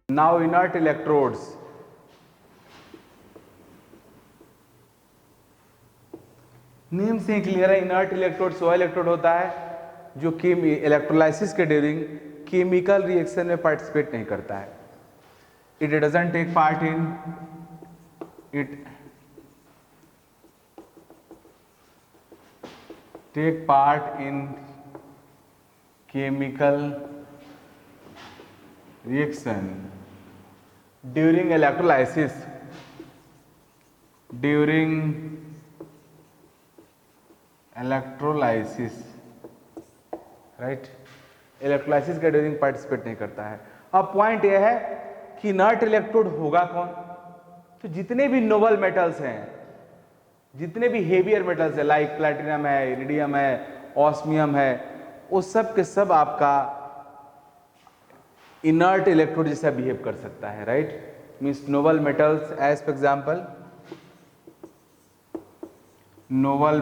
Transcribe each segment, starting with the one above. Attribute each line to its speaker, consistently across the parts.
Speaker 1: Now inert electrodes. Name से clear है, inert electrode वह इलेक्ट्रोड होता है जो कि इलेक्ट्रोलाइसिस के ड्यूरिंग केमिकल रिएक्शन में पार्टिसिपेट नहीं करता है. It doesn't take part in it take part in chemical reaction during electrolysis right. Electrolysis के ड्यूरिंग पार्टिसिपेट नहीं करता है. अब पॉइंट यह है कि इनर्ट इलेक्ट्रोड होगा कौन. तो जितने भी नोबल मेटल्स हैं, जितने भी हेवियर मेटल्स है, लाइक प्लैटिनम है, इरिडियम है, ऑस्मियम है, वो सब के सब आपका इनर्ट इलेक्ट्रोड जैसा बिहेव कर सकता है. Right. Means noble metals as for example noble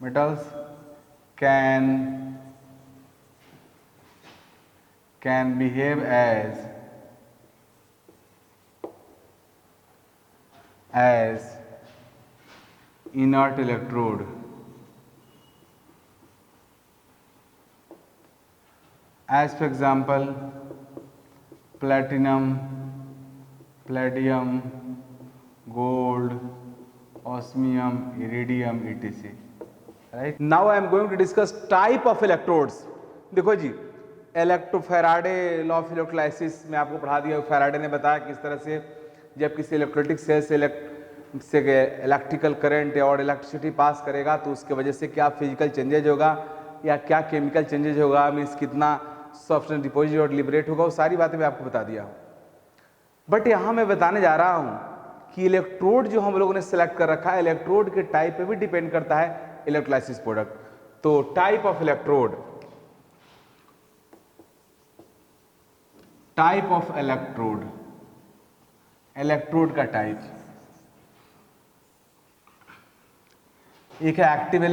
Speaker 1: metals can behave as inert electrode. As for example, platinum, palladium, gold, osmium, iridium, etc. Right. Now I am going to discuss type of electrodes. देखो जी, Faraday law of electrolysis में आपको पढ़ा दिया. Faraday ने बताया किस तरह से जब किसी इलेक्ट्रोलिटिक सेल से इलेक्ट्रिकल करंट और इलेक्ट्रिसिटी पास करेगा तो उसके वजह से क्या फिजिकल चेंजेज होगा या क्या केमिकल चेंजेज होगा, मीन्स कितना सब्सटेंस डिपोजिट और लिबरेट होगा, वो सारी बातें मैं आपको बता दिया हूँ. बट यहाँ मैं बताने जा रहा हूँ कि इलेक्ट्रोड जो हम लोगों ने सेलेक्ट कर रखा है, इलेक्ट्रोड के टाइप पे भी डिपेंड करता है इलेक्ट्रोलाइसिस प्रोडक्ट. तो टाइप ऑफ इलेक्ट्रोड, इलेक्ट्रोड का टाइप. एक है एक्टिव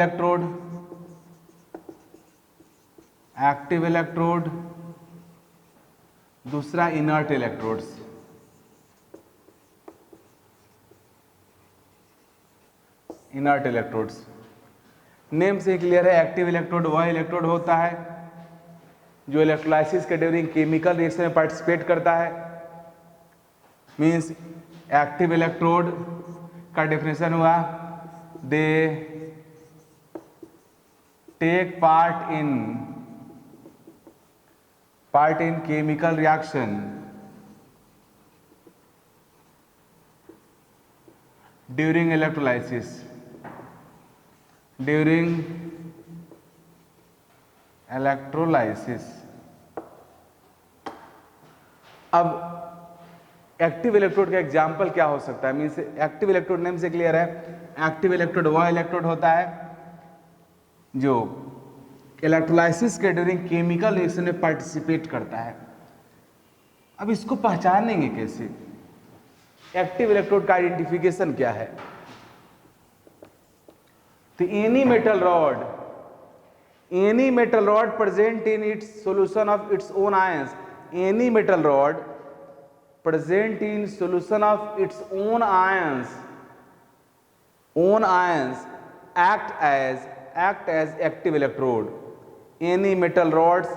Speaker 1: इलेक्ट्रोड, दूसरा inert electrodes. Inert electrodes name से क्लियर है. एक्टिव इलेक्ट्रोड वह इलेक्ट्रोड होता है जो इलेक्ट्रोलाइसिस के ड्यूरिंग केमिकल रिएक्शन में पार्टिसिपेट करता है. मींस एक्टिव इलेक्ट्रोड का डेफिनेशन हुआ, they take part in chemical reaction during electrolysis. अब एक्टिव इलेक्ट्रोड का एग्जाम्पल क्या हो सकता है. मीन्स एक्टिव इलेक्ट्रोड नेम से क्लियर है, एक्टिव इलेक्ट्रोड वह इलेक्ट्रोड होता है जो इलेक्ट्रोलाइसिस के ड्यूरिंग केमिकल रिएक्शन में पार्टिसिपेट करता है. अब इसको पहचानेंगे कैसे, एक्टिव इलेक्ट्रोड का आइडेंटिफिकेशन क्या है. तो any metal rod present in its solution of its own ions, any metal rod present in solution of its own ions act as active electrode. Any metal rods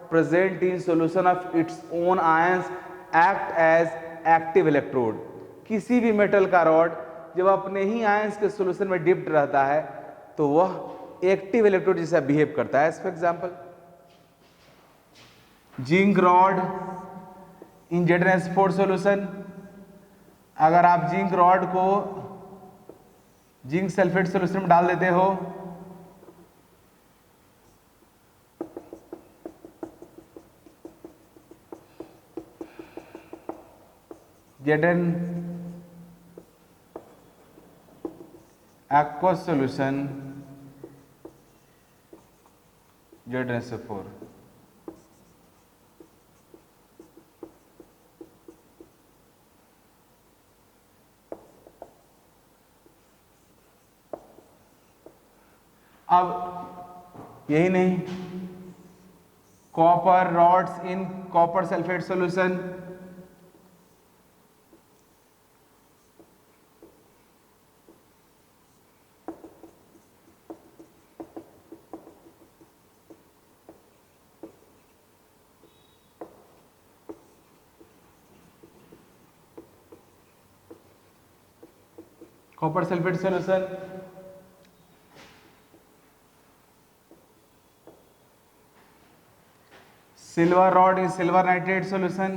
Speaker 1: present in solution of its own ions act as active electrode. किसी भी metal का rod जब अपने ही ions के solution में dipped रहता है तो वह एक्टिव इलेक्ट्रोड जैसा बिहेव करता है. For example zinc rod in ZnS4 solution. अगर आप जिंक रॉड को जिंक सल्फेट सॉल्यूशन में डाल देते हो Zn aqueous solution ZnSO4. अब यही नहीं, copper rods in copper sulphate solution, copper sulphate solution, silver rod in silver nitrate solution,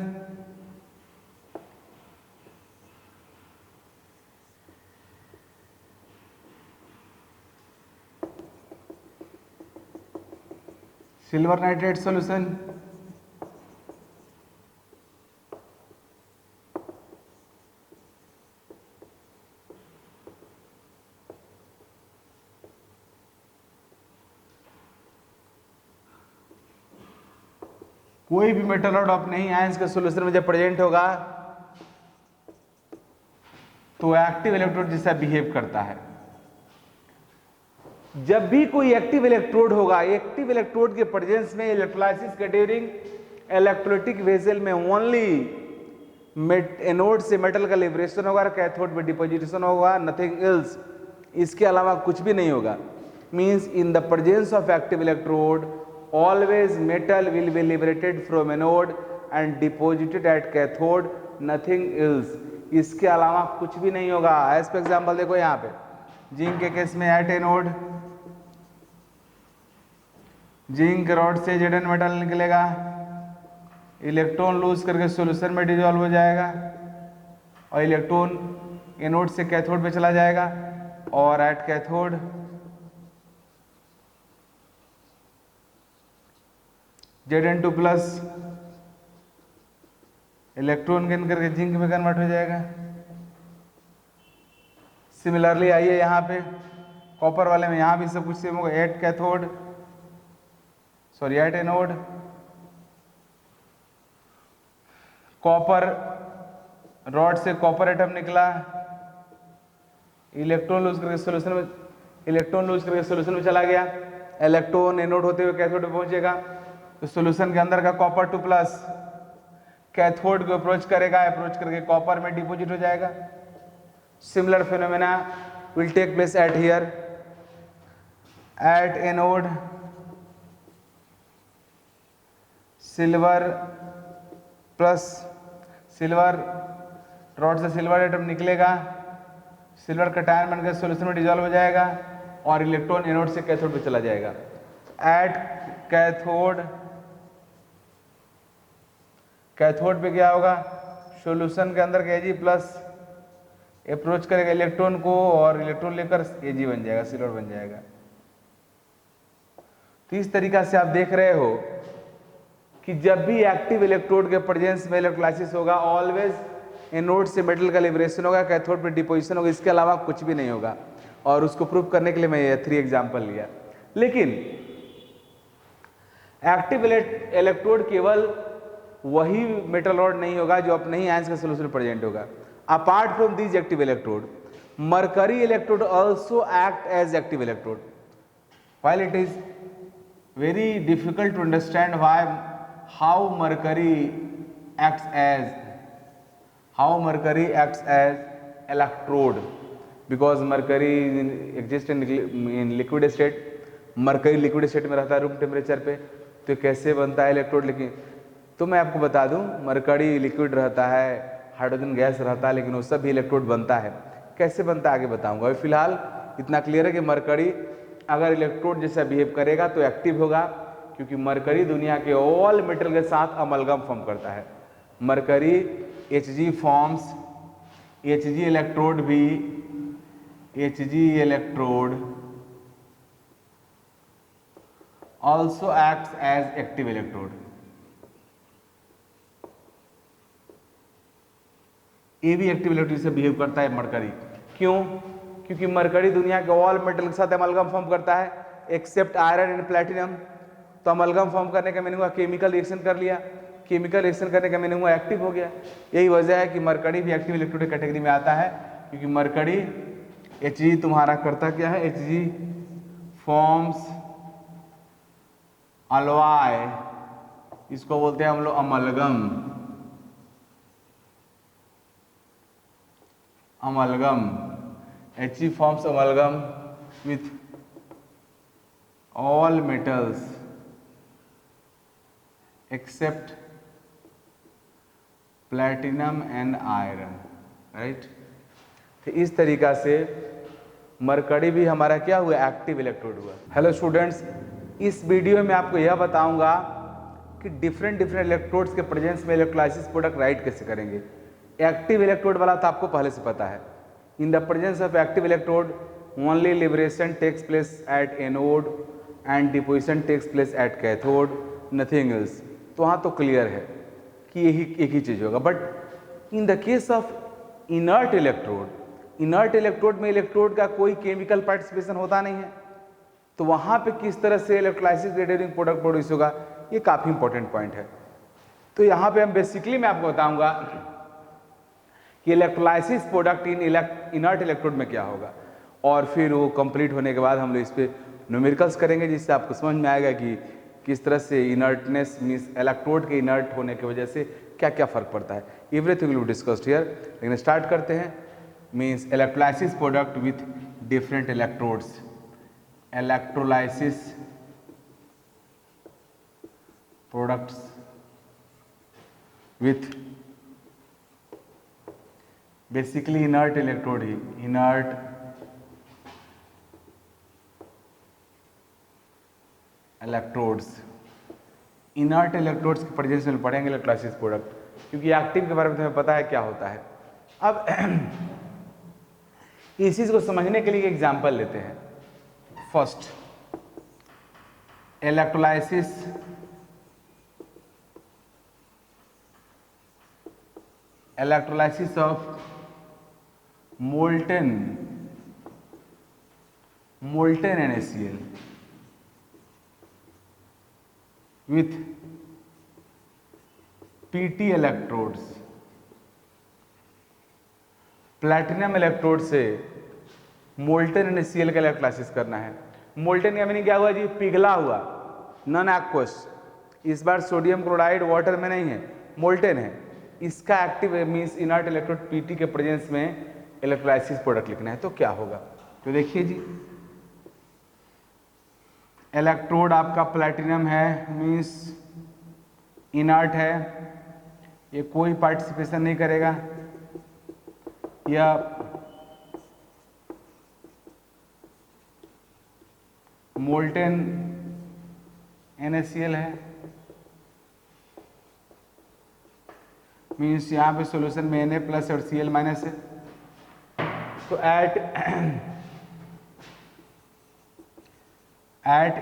Speaker 1: silver nitrate solution, कोई भी मेटल रॉड अपने ही आयंस के सॉल्यूशन में जब प्रेजेंट होगा तो एक्टिव इलेक्ट्रोड जैसा बिहेव करता है। जब भी कोई एक्टिव इलेक्ट्रोड होगा, एक्टिव इलेक्ट्रोड के प्रेजेंस में इलेक्ट्रोलाइसिस के ड्यूरिंग इलेक्ट्रोलिटिक वेसल में ओनली एनोड से मेटल का लिबरेशन होगा और कैथोड में डिपोजिशन होगा, नथिंग एल्स। इसके अलावा कुछ भी नहीं होगा। Means in the presence of active electrode always metal will be liberated from anode and deposited at cathode, nothing else। इसके अलावा कुछ भी नहीं होगा। एज पर एग्जाम्पल देखो यहाँ पे जिंक के केस में एट एनोड जिंक रॉड से जेडन मेटल निकलेगा, इलेक्ट्रॉन लूज करके सॉल्यूशन में डिजॉल्व हो जाएगा और इलेक्ट्रॉन एनोड से कैथोड पे चला जाएगा और at cathode Zn2 plus electron gain करके जिंक में कन्वर्ट हो जाएगा। सिमिलरली आइए यहाँ पे कॉपर वाले में यहाँ भी सब कुछ सेम होगा। At cathode sorry at anode copper rod से कॉपर एटम निकला, इलेक्ट्रॉन लूज करके सॉल्यूशन में चला गया, इलेक्ट्रॉन एनोड होते हुए कैथोड पे पहुंचेगा तो सॉल्यूशन के अंदर का कॉपर 2 प्लस कैथोड को अप्रोच करेगा, अप्रोच करके कॉपर में डिपोजिट हो जाएगा। Similar phenomena will take place at here at anode silver plus silver rod से सिल्वर एटम निकलेगा, सिल्वर कटायन बनकर सॉल्यूशन में डिजॉल्व हो जाएगा और इलेक्ट्रॉन एनोड से कैथोड पे चला जाएगा। एट कैथोड पे क्या होगा, सॉल्यूशन के अंदर Ag प्लस अप्रोच करेगा इलेक्ट्रॉन को और इलेक्ट्रॉन लेकर Ag बन जाएगा, सिल्वर बन जाएगा। तो इस तरीका से आप देख रहे हो कि जब भी एक्टिव इलेक्ट्रोड के प्रेजेंस में इलेक्ट्रोलाइसिस होगा ऑलवेज एनोड से मेटल का लिबरेशन होगा, कैथोड पे डिपोजिशन होगा, इसके अलावा कुछ भी नहीं होगा। और उसको प्रूव करने के लिए मैं ये 3 एग्जाम्पल लिया। लेकिन एक्टिव इलेक्ट्रोड केवल वही मेटल रॉड नहीं होगा जो अपने ही आयंस का सॉल्यूशन प्रेजेंट होगा। Apart from this active electrode mercury electrode also act as active electrode. While it is very difficult to understand how mercury acts as electrode because mercury exists in liquid state। Mercury liquid state में रहता है room temperature पे, तो कैसे बनता है electrode. लेकिन तो मैं आपको बता दूं मरकरी लिक्विड रहता है, हाइड्रोजन गैस रहता है, लेकिन वो सब भी इलेक्ट्रोड बनता है। कैसे बनता है आगे बताऊंगा। अभी फिलहाल इतना क्लियर है कि मरकरी अगर इलेक्ट्रोड जैसा बिहेव करेगा तो एक्टिव होगा, क्योंकि मरकरी दुनिया के ऑल मेटल के साथ अमलगम फॉर्म करता है। Mercury Hg forms Hg electrode भी Hg electrode also acts as active electrode। ये भी एक्टिव इलेक्ट्रोड से बिहेव करता है मरकरी। क्यों? क्योंकि मरकरी दुनिया के ऑल मेटल के साथ अमलगम फॉर्म करता है एक्सेप्ट आयरन एंड प्लेटिनम। तो अमलगम फॉर्म करने का मीनिंग हुआ केमिकल रिएक्शन कर लिया, केमिकल रिएक्शन करने का मीनिंग हुआ एक्टिव हो गया। यही वजह है कि मरकरी भी एक्टिव इलेक्ट्रोड कैटेगरी में आता है, क्योंकि मरकरी Hg तुम्हारा करता क्या है, Hg फॉर्म्स alloy इसको बोलते हैं हम लोग amalgam. Amalgam, He forms amalgam with all metals except platinum and iron, right. तो इस तरीका से मरकरी भी हमारा क्या हुआ, एक्टिव इलेक्ट्रोड हुआ। हेलो स्टूडेंट्स, इस वीडियो में आपको यह बताऊंगा कि डिफरेंट इलेक्ट्रोड्स के प्रेजेंस में इलेक्ट्रोलाइसिस प्रोडक्ट राइट कैसे करेंगे। एक्टिव इलेक्ट्रोड वाला तो आपको पहले से पता है। In the presence of active electrode only liberation takes place at anode and deposition takes place at cathode, nothing else. तो वहाँ तो क्लियर है कि यही एक ही चीज़ होगा। But in the case of inert electrode, inert electrode में इलेक्ट्रोड का कोई केमिकल पार्टिसिपेशन होता नहीं है, तो वहाँ पे किस तरह से इलेक्ट्रोलाइसिस रेडिएटिंग प्रोडक्ट प्रोड्यूस होगा, ये काफ़ी इंपॉर्टेंट पॉइंट है। तो यहाँ पे हम बेसिकली मैं आपको बताऊंगा कि electrolysis product in inert electrode में क्या होगा, और फिर वो कंप्लीट होने के बाद हम लोग इस पर न्यूमेरिकल्स करेंगे, जिससे आपको समझ में आएगा कि किस तरह से इनर्टनेस मीन्स इलेक्ट्रोड के इनर्ट होने की वजह से क्या क्या फर्क पड़ता है। Everything will be discussed here. लेकिन स्टार्ट करते हैं। Means electrolysis product with different electrodes, electrolysis products with basically inert electrode he, inert electrodes. Inert electrodes के प्रेजेंस में पढ़ेंगे इलेक्ट्रोलाइसिस प्रोडक्ट, क्योंकि एक्टिव के बारे में तुम्हें पता है क्या होता है। अब इस चीज को समझने के लिए एग्जांपल लेते हैं। First, electrolysis of molten NaCl with PT electrodes। Platinum electrode से मोल्टेन NaCl का इलेक्ट्रोलाइसिस करना है। मोल्टेन का मीनिंग क्या हुआ जी, पिघला हुआ, नॉन एक्वस। इस बार सोडियम क्लोराइड वाटर में नहीं है, मोल्टेन है। इसका active means inert electrode PT के प्रेजेंस में इलेक्ट्रोलाइसिस प्रोडक्ट लिखना है, तो क्या होगा। तो देखिए जी, इलेक्ट्रोड आपका प्लैटिनम है, मीन्स इनर्ट है, ये कोई पार्टिसिपेशन नहीं करेगा, या मोल्टेन NaCl है, मीन्स यहाँ पे सॉल्यूशन में Na प्लस और Cl माइनस है। तो एट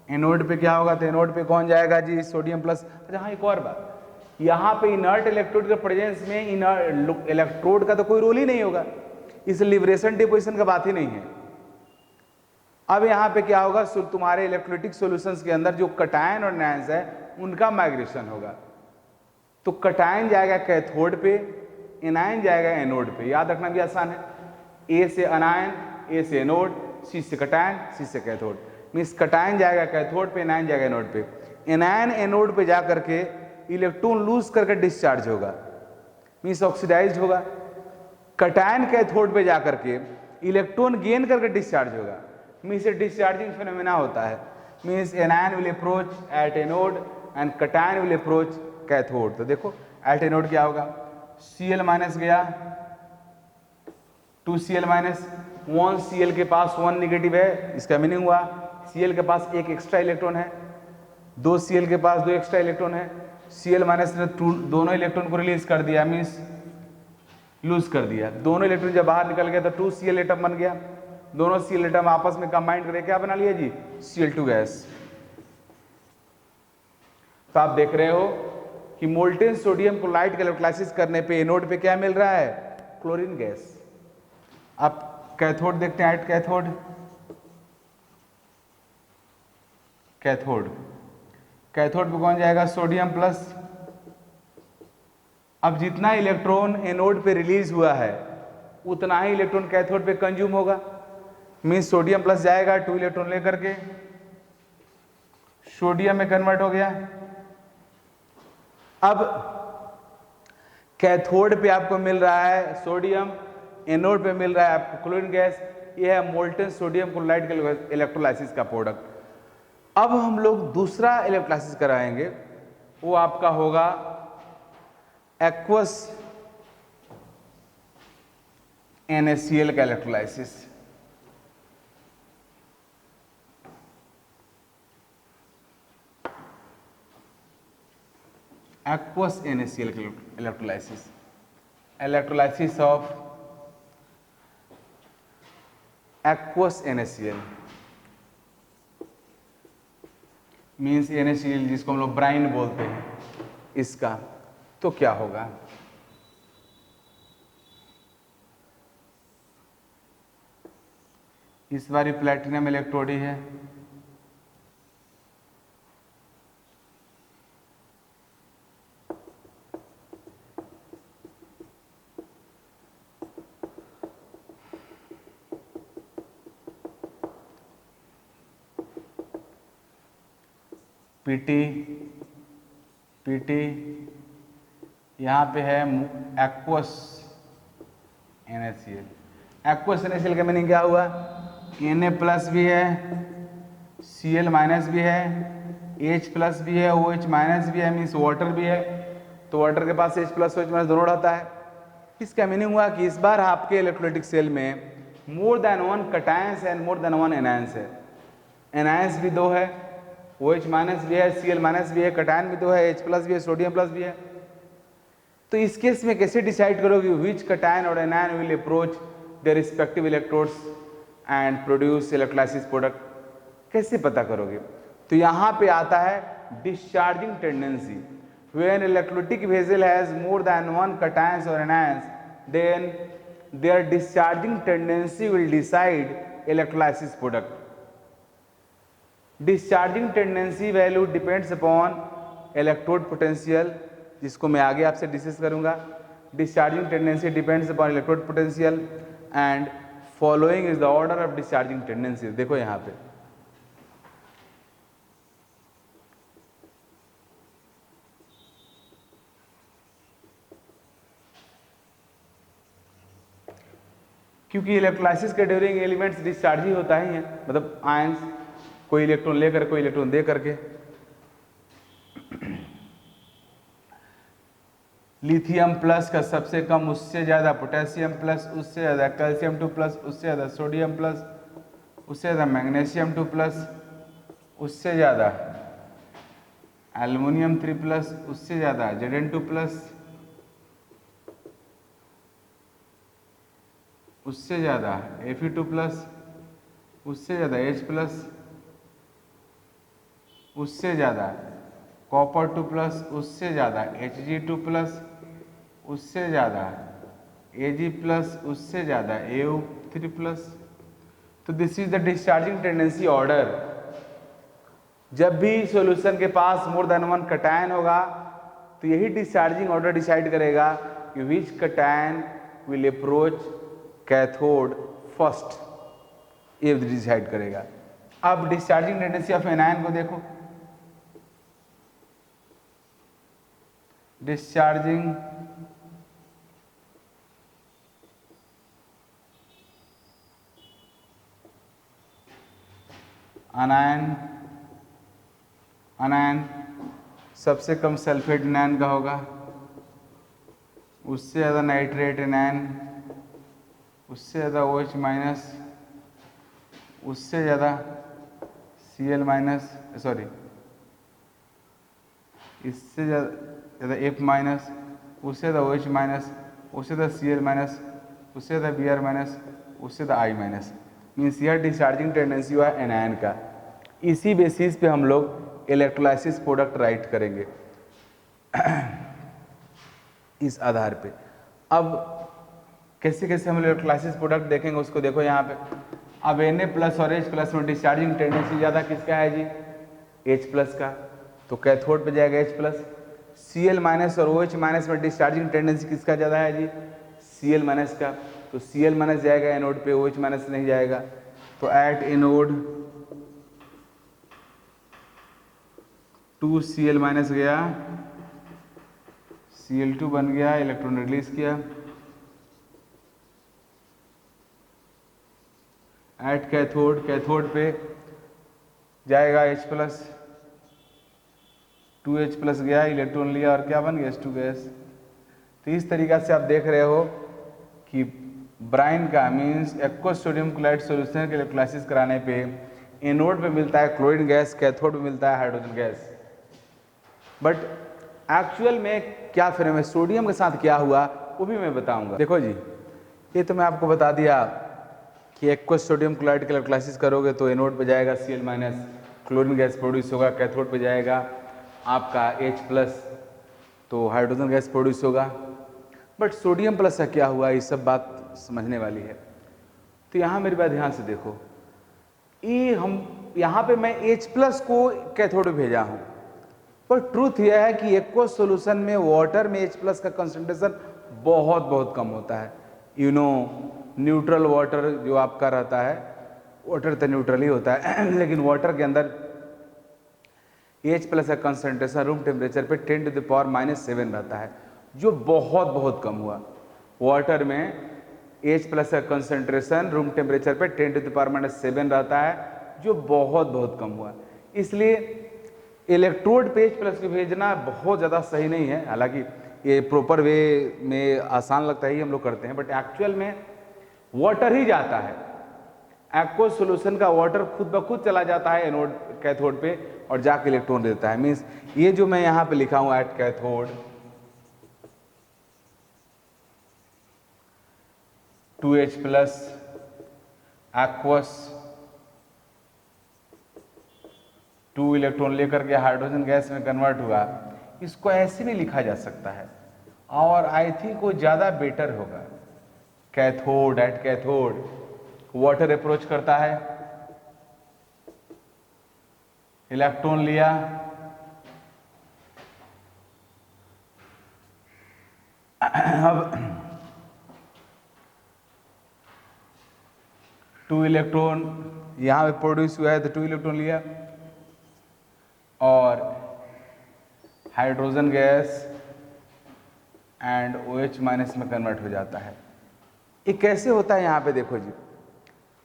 Speaker 1: एनोड पे क्या होगा, तो एनोड पे कौन जाएगा जी, सोडियम प्लस। अच्छा हाँ, एक और बात, यहाँ पे इनर्ट इलेक्ट्रोड के प्रेजेंस में इनर्ट इलेक्ट्रोड का तो कोई रोल ही नहीं होगा, इस लिबरेशन डिपोजिशन का बात ही नहीं है। अब यहाँ पे क्या होगा, तुम्हारे इलेक्ट्रोलाइटिक सॉल्यूशंस के अंदर जो कटायन और एनायंस है उनका माइग्रेशन होगा। तो कटायन जाएगा कैथोड पे, एनायन जाएगा एनोड पे। याद रखना भी आसान है, ए से अनायन, ए से एनोड, सी से कटायन, सी से कैथोड। मीन्स कटायन जाएगा कैथोड पे, एनायन जाएगा एनोड पे। एनायन एनोड पे जा करके इलेक्ट्रॉन लूज करके डिस्चार्ज होगा, मीन्स ऑक्सीडाइज होगा। कटायन कैथोड पे जा करके इलेक्ट्रॉन गेन करके डिस्चार्ज होगा, मीन्स डिस्चार्जिंग फिनोमेना होता है। Means anion will approach eight anode and cation will approach cathode. तो देखो एट एनोड क्या होगा, Cl माइनस गया, 2Cl माइनस, 1Cl के पास 1 निगेटिव है, इसका मीनिंग हुआ Cl के पास एक एक्स्ट्रा इलेक्ट्रॉन है, 2Cl के पास 2 एक्स्ट्रा इलेक्ट्रॉन है। Cl माइनस ने दोनों इलेक्ट्रॉन को रिलीज कर दिया, मीन्स लूज कर दिया। दोनों इलेक्ट्रॉन जब बाहर निकल गया तो 2Cl एटम बन गया। दोनों Cl एटम आपस में कंबाइन करके क्या बना लिया जी, Cl2 गैस। तो आप देख रहे हो कि मोल्टेन सोडियम क्लोराइड का इलेक्ट्रोलाइसिस करने पे एनोड पे क्या मिल रहा है, क्लोरीन गैस। अब कैथोड देखते हैं, एट कैथोड, कैथोड पे कौन जाएगा, सोडियम प्लस। अब जितना इलेक्ट्रॉन एनोड पे रिलीज हुआ है उतना ही इलेक्ट्रॉन कैथोड पे कंज्यूम होगा, मीन्स सोडियम प्लस जाएगा 2 इलेक्ट्रॉन लेकर के, सोडियम में कन्वर्ट हो गया। अब कैथोड पे आपको मिल रहा है सोडियम, एनोड पे मिल रहा है आपको क्लोरीन गैस। ये है मोल्टेन सोडियम क्लोराइड के इलेक्ट्रोलाइसिस का प्रोडक्ट। अब हम लोग दूसरा इलेक्ट्रोलाइसिस कराएंगे, वो आपका होगा एक्वस NaCl का इलेक्ट्रोलाइसिस। एक्वस NaCl का electrolysis, electrolysis of aqueous NaCl means NaCl जिसको हम लोग ब्राइन बोलते हैं, इसका तो क्या होगा? इस बारी प्लैटिनम इलेक्ट्रोड ही है, पीटी यहाँ पे है एक्वस NaCl। एक्वस NaCl का मीनिंग क्या हुआ? Na प्लस भी है, Cl माइनस भी है, H प्लस भी है, OH माइनस भी है, मीन्स वाटर भी है। तो वाटर के पास H प्लस OH माइनस दोनों रहता है। इसका मीनिंग हुआ कि इस बार आपके इलेक्ट्रोलाइटिक सेल में मोर than one cations and more than one anions है। एनायंस भी दो है, OH माइनस भी है, Cl माइनस भी है, कटायन भी दो है, H प्लस भी है, सोडियम प्लस भी है। तो इस केस में कैसे डिसाइड करोगे विच कटायन और anion will approach their respective electrodes and produce electrolysis product, कैसे पता करोगे? तो यहाँ पे आता है discharging tendency. When electrolytic vessel has more than one cations और anions, then their discharging tendency will decide electrolysis product. Discharging tendency value depends upon electrode potential, जिसको मैं आगे आपसे डिस्कस करूंगा। Discharging tendency depends upon electrode potential and following is the order of discharging tendency. देखो यहाँ पे क्योंकि electrolysis के ड्यूरिंग एलिमेंट्स डिस्चार्ज ही होता ही है, मतलब आयंस कोई इलेक्ट्रॉन लेकर कोई इलेक्ट्रॉन दे करके। लिथियम प्लस का सबसे कम उससे ज़्यादा, पोटेशियम प्लस उससे ज़्यादा, कैल्शियम 2 प्लस उससे ज़्यादा, सोडियम प्लस उससे ज़्यादा, मैग्नीशियम 2 प्लस उससे ज़्यादा, एल्युमिनियम 3 प्लस उससे ज़्यादा, Zn2 प्लस उससे ज़्यादा, Fe2 प्लस उससे ज़्यादा, H प्लस उससे ज़्यादा, कॉपर 2 प्लस उससे ज़्यादा, Hg2 प्लस उससे ज़्यादा, Ag प्लस उससे ज़्यादा, Au3 प्लस। तो this is the discharging tendency order. जब भी सॉल्यूशन के पास मोर देन वन कटायन होगा तो यही डिस्चार्जिंग ऑर्डर डिसाइड करेगा कि which cation will approach cathode first, ये डिसाइड करेगा। अब डिस्चार्जिंग टेंडेंसी ऑफ एनायन को देखो। डिस्चार्जिंग अनायन सबसे कम सल्फेट एनायन का होगा, उससे ज़्यादा नाइट्रेट एनायन, उससे ज़्यादा OH माइनस, उससे ज़्यादा Cl माइनस, सॉरी इससे ज़्यादा F माइनस, उससे ज़्यादा OH माइनस, उससे ज़्यादा Cl माइनस, उससे ज़्यादा Br माइनस, उससे ज़्यादा I माइनस। मीन्स यह डिस्चार्जिंग टेंडेंसी हुआ एनायन का। इसी बेसिस पे हम लोग इलेक्ट्रोलाइसिस प्रोडक्ट राइट करेंगे इस आधार पे। अब कैसे कैसे हम इलेक्ट्रोलाइसिस प्रोडक्ट देखेंगे उसको देखो यहाँ पे। अब Na प्लस और H प्लस में डिस्चार्जिंग टेंडेंसी ज़्यादा किसका है जी? H प्लस का, तो कैथोड पे जाएगा H प्लस। Cl माइनस और OH माइनस में डिस्चार्जिंग टेंडेंसी किसका ज़्यादा है जी? Cl माइनस का, तो Cl माइनस जाएगा एनोड पे, OH माइनस नहीं जाएगा। तो एट एनोड 2Cl माइनस गया, Cl2 बन गया, इलेक्ट्रॉन रिलीज किया, एट कैथोड, कैथोड पे जाएगा H प्लस, 2H प्लस गया, इलेक्ट्रॉन लिया और क्या बन गया H2 गैस। तो इस तरीका से आप देख रहे हो कि ब्राइन का means aqueous sodium chloride solution के इलेक्ट्रोलाइसिस कराने पे एनोड पे मिलता है क्लोरीन गैस, कैथोड पे मिलता है हाइड्रोजन गैस। बट एक्चुअल में क्या फिर सोडियम के साथ क्या हुआ वो भी मैं बताऊंगा। देखो जी, ये तो मैं आपको बता दिया कि एक्वस सोडियम क्लोराइड के इलेक्ट्रोलाइसिस करोगे तो एनोड पे जाएगा Cl minus, chlorine gas produce होगा, कैथोड पे जाएगा आपका H प्लस, तो हाइड्रोजन गैस प्रोड्यूस होगा। बट सोडियम प्लस का क्या हुआ, ये सब बात समझने वाली है। तो यहाँ मेरी बात ध्यान से देखो, ये हम यहाँ पे मैं H प्लस को कैथोड में भेजा हूँ, पर ट्रूथ यह है कि एक्वस सॉल्यूशन में वाटर में H प्लस का कंसंट्रेशन बहुत बहुत कम होता है। यू नो न्यूट्रल वाटर जो आपका रहता है, वाटर तो न्यूट्रल ही होता है लेकिन वाटर के अंदर H प्लस का कंसंट्रेशन रूम टेम्परेचर पे 10⁻⁻⁷ रहता है, जो बहुत बहुत कम हुआ। वाटर में H प्लस का कंसंट्रेशन रूम टेम्परेचर पे 10⁻⁷ रहता है, जो बहुत बहुत कम हुआ। इसलिए इलेक्ट्रोड पे H प्लस को भेजना बहुत ज़्यादा सही नहीं है। हालांकि ये प्रॉपर वे में आसान लगता है, ही हम लोग करते हैं, बट एक्चुअल में वाटर ही जाता है, एक्वस सॉल्यूशन का वाटर खुद ब खुद चला जाता है एनोड कैथोड पे और जाके इलेक्ट्रॉन देता है। मीन्स ये जो मैं यहाँ पे लिखा हूँ at cathode 2H plus aqueous 2 electron लेकर के हाइड्रोजन गैस में कन्वर्ट हुआ, इसको ऐसे भी लिखा जा सकता है और आई थिंक वो ज़्यादा बेटर होगा। Cathode at cathode water approach करता है, इलेक्ट्रॉन लिया, अब 2 इलेक्ट्रॉन यहाँ पे प्रोड्यूस हुआ है तो 2 इलेक्ट्रॉन लिया और hydrogen gas and OH minus में कन्वर्ट हो जाता है। ये कैसे होता है यहाँ पे देखो जी,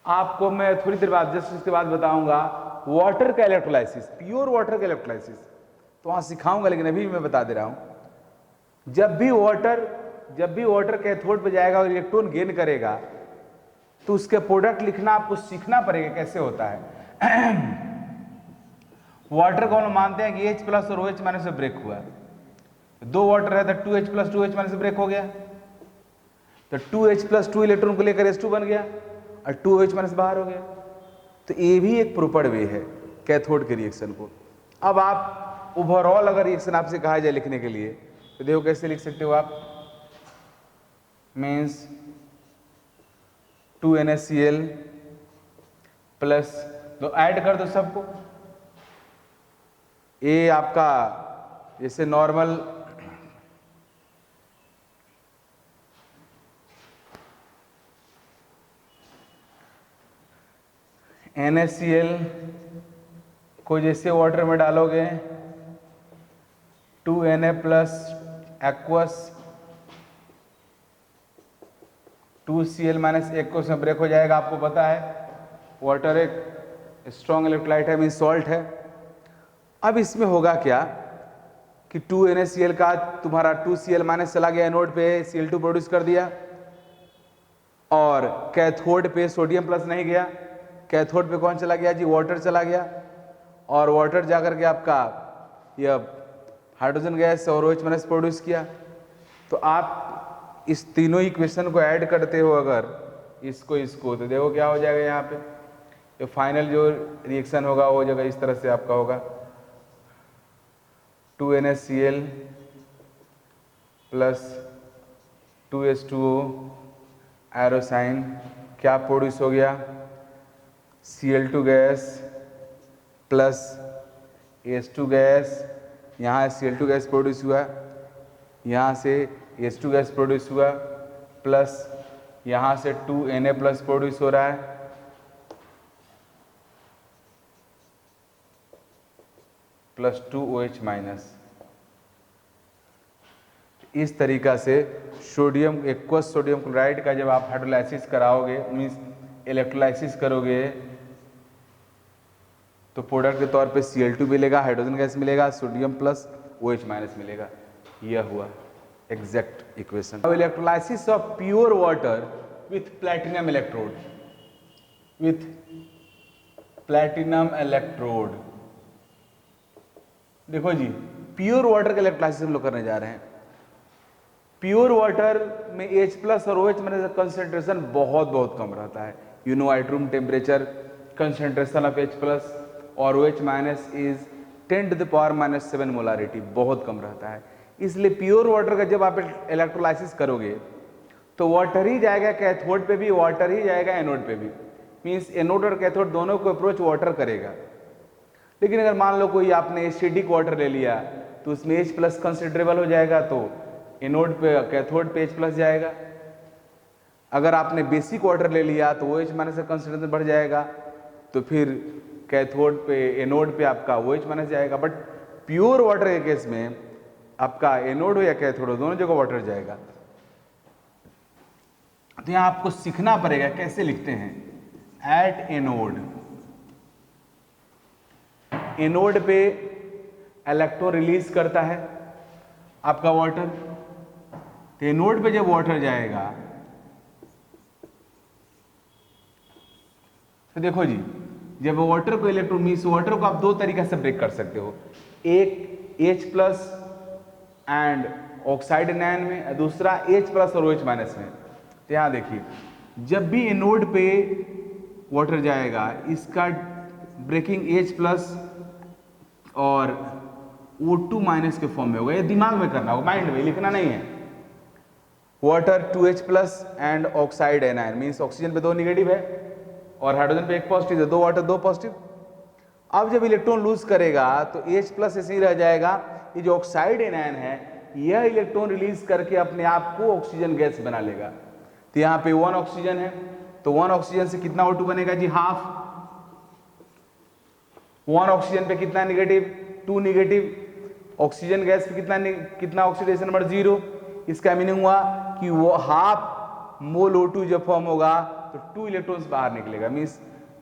Speaker 1: आपको मैं थोड़ी देर बाद जस्ट इसके बाद बताऊंगा वाटर का इलेक्ट्रोलाइसिस, प्योर वाटर का इलेक्ट्रोलाइसिस तो वहाँ सिखाऊंगा, लेकिन अभी मैं बता दे रहा हूँ जब भी वाटर कैथोड पे जाएगा और इलेक्ट्रॉन गेन करेगा तो उसके प्रोडक्ट लिखना आपको सीखना पड़ेगा कैसे होता है। वाटर को हम मानते हैं कि H प्लस और OH माइनस से ब्रेक हुआ, दो वाटर है तो 2H प्लस 2H माइनस से ब्रेक हो गया, तो 2H प्लस 2 इलेक्ट्रॉन को लेकर H2 बन गया और 2OH माइनस बाहर हो गया। तो ये भी एक प्रॉपर वे है कैथोड के रिएक्शन को। अब आप ओवरऑल अगर रिएक्शन आपसे कहा जाए लिखने के लिए तो देखो कैसे लिख सकते हो आप, मीन्स 2NaCl प्लस, तो ऐड कर दो सबको, ये आपका जैसे नॉर्मल NaCl को जैसे वाटर में डालोगे 2Na plus aqueous 2Cl minus aqueous में ब्रेक हो जाएगा। आपको पता है वाटर एक स्ट्रॉन्ग इलेक्ट्रोलाइट है, मीन सॉल्ट है। अब इसमें होगा क्या कि 2NaCl का तुम्हारा 2Cl माइनस चला गया एनोड पे, Cl2 प्रोड्यूस कर दिया और कैथोड पे सोडियम प्लस नहीं गया, कैथोड पे कौन चला गया जी, वाटर चला गया और वाटर जाकर के आपका यह हाइड्रोजन गैस और OH माइनस प्रोड्यूस किया। तो आप इस तीनों इक्वेशन को ऐड करते हो अगर इसको तो देखो क्या हो जाएगा, यहाँ पे ये फाइनल जो रिएक्शन होगा वो जगह इस तरह से आपका होगा 2NaCl plus 2H2O arrow sign, क्या प्रोड्यूस हो गया Cl2 gas plus H2 gas, यहाँ Cl2 गैस प्रोड्यूस हुआ, यहाँ से H2 गैस प्रोड्यूस हुआ प्लस यहाँ से 2Na प्लस प्रोड्यूस हो रहा है। Plus 2OH minus. इस तरीका से सोडियम एक्वस सोडियम क्लोराइड का जब आप हाइड्रोलाइसिस कराओगे, मीन्स इलेक्ट्रोलाइसिस करोगे, तो प्रोडक्ट के तौर पे Cl2 मिलेगा, हाइड्रोजन गैस मिलेगा, सोडियम प्लस OH माइनस मिलेगा। यह हुआ एग्जैक्ट इक्वेशन। अब electrolysis of pure water with platinum electrode, with platinum electrode. देखो जी, प्योर वाटर का इलेक्ट्रोलाइसिस हम लोग करने जा रहे हैं। प्योर वाटर में H प्लस और OH माइनस का कंसेंट्रेशन बहुत कम रहता है। You know at room temperature concentration of H plus और OH माइनस इज 10⁻⁻⁷ मोलारिटी, बहुत कम रहता है। इसलिए प्योर वाटर का जब आप इलेक्ट्रोलाइसिस करोगे तो वाटर ही जाएगा कैथोड पे भी, वाटर ही जाएगा एनोड पे भी। मीन्स एनोड और कैथोड दोनों को अप्रोच वाटर करेगा। लेकिन अगर मान लो कोई आपने एसिडिक वाटर ले लिया तो उसमें H प्लस कंसिडरेबल हो जाएगा, तो एनोड पे कैथोड पे H प्लस जाएगा। अगर आपने बेसिक वाटर ले लिया तो OH माइनस का कंसिडरेशन बढ़ जाएगा, तो फिर कैथोड पे एनोड पे आपका OH माइनस जाएगा। बट प्योर वाटर के केस में आपका एनोड हो या कैथोड हो, दोनों जगह वाटर जाएगा। तो यहां आपको सीखना पड़ेगा कैसे लिखते हैं। एट एनोड, एनोड पे इलेक्ट्रॉन रिलीज करता है आपका वाटर, तो एनोड पे जब वाटर जाएगा तो देखो जी, जब वाटर को इलेक्ट्रॉन, मीन्स वाटर को आप दो तरीके से ब्रेक कर सकते हो, एक H plus and oxide anion में, दूसरा H प्लस और OH माइनस में। तो यहां देखिए, जब भी एनोड पे वाटर जाएगा इसका ब्रेकिंग H प्लस और O2 माइनस के फॉर्म में होगा। ये दिमाग में करना होगा, माइंड में, लिखना नहीं है। Water 2H plus and oxide anion, means oxygen पे 2 निगेटिव है और हाइड्रोजन पे 1 पॉजिटिव है, 2 वाटर 2 पॉजिटिव। अब जब इलेक्ट्रॉन लूज करेगा तो H प्लस ऐसे ही रह जाएगा। ये जो ऑक्साइड एनायन है यह इलेक्ट्रॉन रिलीज करके अपने आप को ऑक्सीजन गैस बना लेगा। तो यहाँ पे 1 ऑक्सीजन है, तो 1 ऑक्सीजन से कितना O2 बनेगा जी, हाफ। 1 ऑक्सीजन पे कितना निगेटिव, 2 निगेटिव। ऑक्सीजन गैस पे कितना ऑक्सीडेशन नंबर 0। इसका मीनिंग हुआ कि वो हाफ मोल O2 जब फॉर्म होगा तो 2 इलेक्ट्रॉन्स बाहर निकलेगा। मीन्स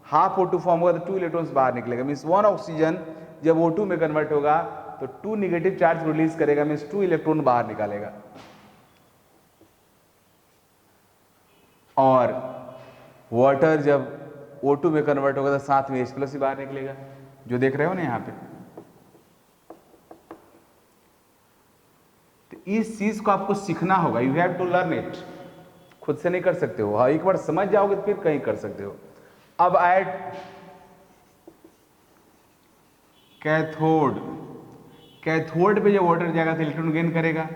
Speaker 1: हाफ O2 फॉर्म होगा तो 2 इलेक्ट्रॉन्स बाहर निकलेगा। मीन्स 1 ऑक्सीजन जब O2 में कन्वर्ट होगा तो 2 निगेटिव चार्ज रिलीज करेगा, मीन्स 2 इलेक्ट्रॉन बाहर निकालेगा। और वाटर जब O2 में कन्वर्ट होगा तो साथ में H प्लस ही बाहर निकलेगा, जो देख रहे हो ना यहाँ पे। तो इस चीज को आपको सीखना होगा, you have to learn it. खुद से नहीं कर सकते हो, हाँ, एक बार समझ जाओगे तो फिर कहीं कर सकते हो। अब ऐड कैथोड, कैथोड पे जब वाटर जाएगा तो इलेक्ट्रॉन गेन करेगा।